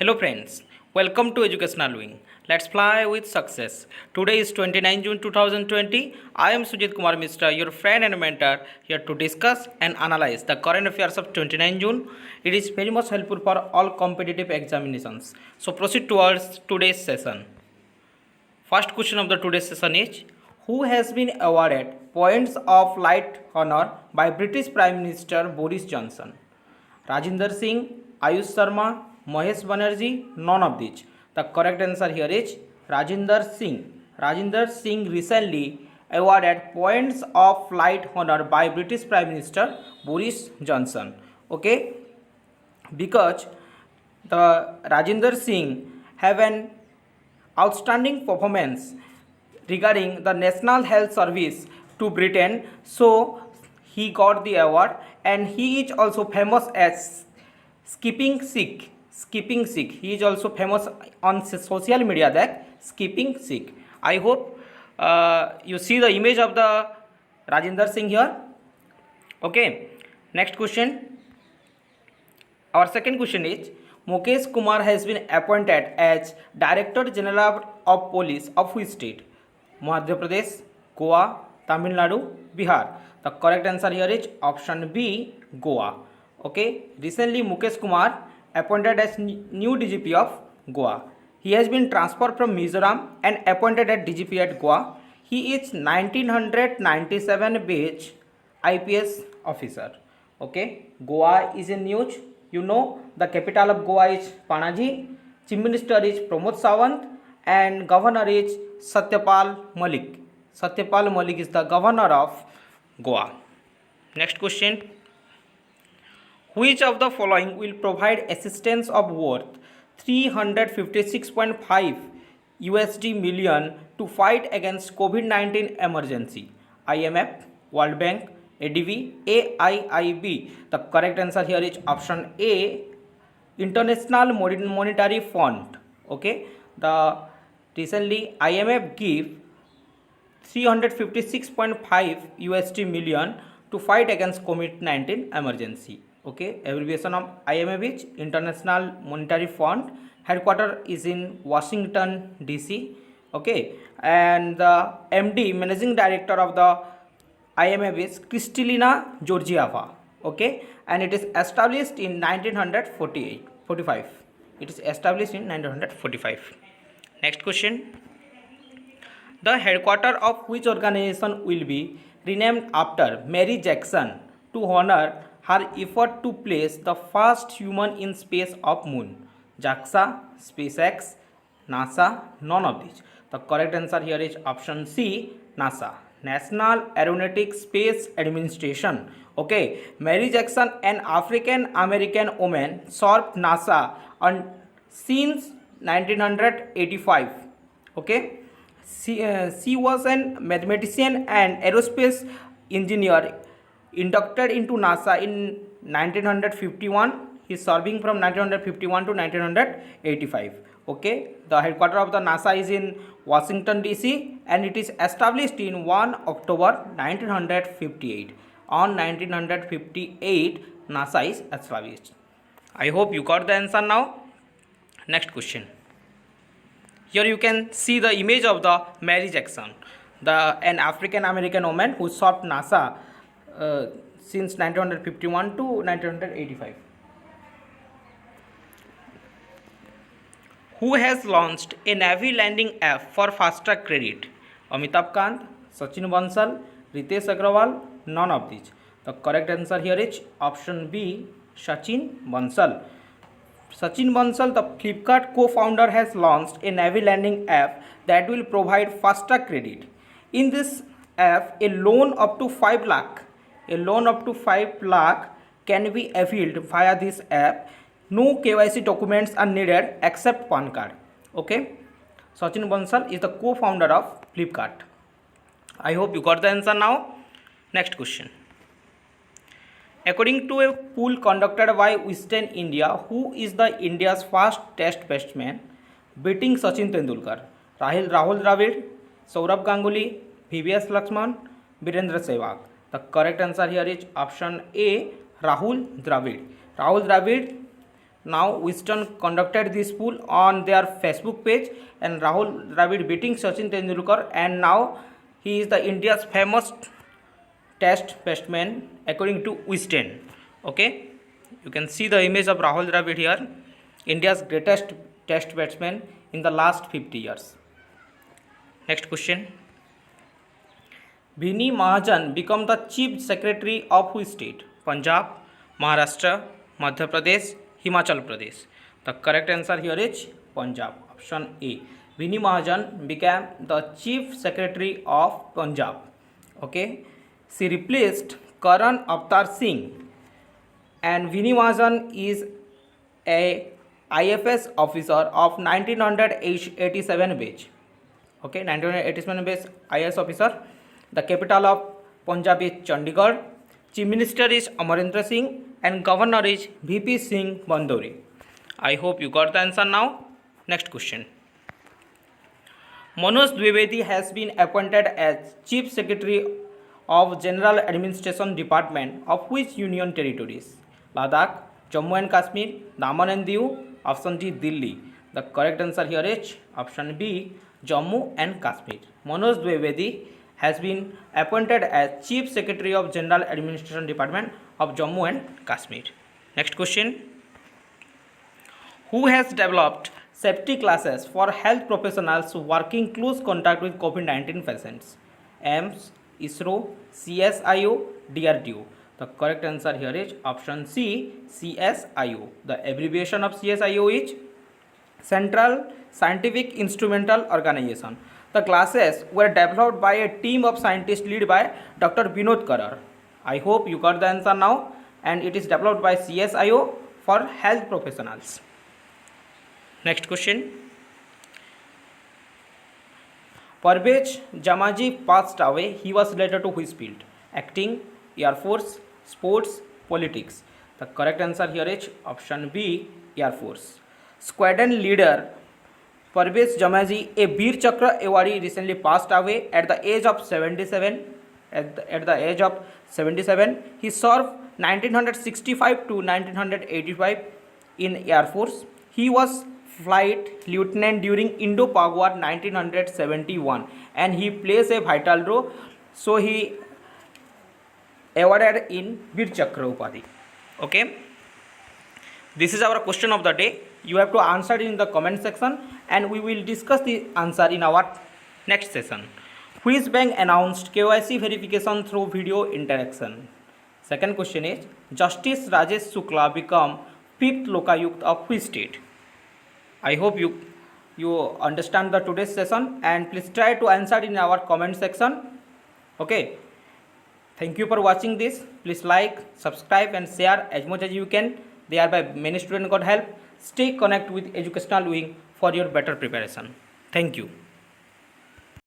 Hello friends, welcome to Educational Wing. Let's fly with success. Today is 29 June 2020. I am Sujit Kumar Mishra, your friend and mentor, here to discuss and analyze the current affairs of 29 June. It is very much helpful for all competitive examinations. So proceed towards today's session. First question of the today's session is, who has been awarded points of light honor by British Prime Minister Boris Johnson? Rajinder Singh, Ayush Sharma, Mahesh Banerjee, none of these. The correct answer here is Rajinder Singh. Rajinder Singh recently awarded points of light honor by British Prime Minister Boris Johnson. Okay, because the Rajinder Singh have an outstanding performance regarding the National Health Service to Britain, so he got the award, and he is also famous as skipping sick. Skipping sick, he is also famous on social media that skipping sick. I hope you see the image of the Rajinder Singh here. Okay, next question. Our second question is, Mukesh Kumar has been appointed as Director General of Police of which state? Madhya Pradesh, Goa, Tamil Nadu, Bihar. The correct answer here is option B, Goa. Okay, recently Mukesh Kumar appointed as new DGP of Goa. He has been transferred from Mizoram and appointed as DGP at Goa. He is 1997 batch IPS officer. Okay, Goa is in news. You know the capital of Goa is Panaji. Chief Minister is Pramod Sawant and Governor is Satyapal Malik. Satyapal Malik is the Governor of Goa. Next question. Which of the following will provide assistance of worth 356.5 USD million to fight against COVID-19 emergency? IMF, World Bank, ADB, AIIB. The correct answer here is option A, International Monetary Fund. Okay, the recently IMF give 356.5 USD million to fight against COVID-19 emergency. Okay, abbreviation of IMF is International Monetary Fund. Headquarter is in Washington DC. Okay, and the MD, Managing Director of the IMF is Kristalina Georgieva. Okay, and it is established in 1945. It is established in 1945. Next question. The headquarter of which organization will be renamed after Mary Jackson to honor her effort to place the first human in space of moon? JAXA, SpaceX, NASA, none of these. The correct answer here is option C, NASA, National Aeronautic Space Administration. Okay, Mary Jackson, an African American woman, served NASA since 1985. Okay, she was a mathematician and aerospace engineer inducted into NASA in 1951. He is serving from 1951 to 1985. Okay, the headquarters of the NASA is in Washington DC and it is established in 1 October 1958. On 1958, NASA is established. I hope you got the answer now. Next question. Here you can see the image of the Mary Jackson, an African American woman who served NASA since 1951 to 1985. Who has launched a Navy landing app for fast track credit? Amitabh Kant, Sachin Bansal, Ritesh Agrawal, none of these. The correct answer here is option B, Sachin Bansal. Sachin Bansal, the Flipkart co-founder, has launched a Navy landing app that will provide fast track credit. In this app, a loan up to 5 lakh can be availed via this app. No KYC documents are needed except PAN card. Okay, Sachin Bansal is the co-founder of Flipkart. I hope you got the answer now. Next question. According to a poll conducted by Western India, who is the India's first test batsman beating Sachin Tendulkar? Rahul Dravid, Saurabh Ganguly, VVS Lakshman, Virendra Sehwag. The correct answer here is option A, Rahul Dravid. Rahul Dravid Now Western conducted this poll on their Facebook page, and Rahul Dravid beating Sachin Tendulkar, and now he is the India's famous test batsman according to Western. Okay, you can see the image of Rahul Dravid here, India's greatest test batsman in the last 50 years. Next question. Vinny Mahajan become the chief secretary of which state? Punjab, Maharashtra, Madhya Pradesh, Himachal Pradesh. The correct answer here is Punjab. Option A. Vinny Mahajan became the chief secretary of Punjab. Okay. She replaced Karan Avtar Singh, and Vinny Mahajan is a IFS officer of 1987 batch. Okay, 1987 batch IAS officer. The capital of Punjab is Chandigarh. Chief Minister is Amarendra Singh, and Governor is VP Singh Bandori. I hope you got the answer now. Next question. Manoj Dwivedi has been appointed as Chief Secretary of General Administration Department of which Union Territories? Ladakh, Jammu and Kashmir, Daman and Diu. Option D, Delhi. The correct answer here is option B, Jammu and Kashmir. Manoj Dwivedi has been appointed as Chief Secretary of General Administration Department of Jammu and Kashmir. Next question. Who has developed safety classes for health professionals working close contact with COVID-19 patients? AIMS, ISRO, CSIO, DRDO. The correct answer here is option C, CSIO. The abbreviation of CSIO is Central Scientific Instrumental Organization. The classes were developed by a team of scientists led by Dr. Vinod Karar. I hope you got the answer now, and it is developed by CSIO for health professionals. Next question. Parvez Jamaji passed away. He was related to which field? Acting, Air Force, Sports, Politics. The correct answer here is option B, Air Force. Squadron leader Parvez Jamaji, a Veer Chakra awardee, recently passed away at the age of 77. At the age of 77, he served 1965 to 1985 in Air Force. He was flight lieutenant during Indo-Pak War 1971, and he plays a vital role. So he awarded in Veer Chakra Upadhi. Okay. This is our question of the day. You have to answer it in the comment section, and we will discuss the answer in our next session. Which bank announced KYC verification through video interaction? Second question is, Justice Rajesh Shukla become 5th Lokayukt of which state? I hope you understand the today's session, and please try to answer in our comment section. Okay. Thank you for watching this. Please like, subscribe and share as much as you can. Thereby many students got help. Stay connected with Educational Wing for your better preparation. Thank you.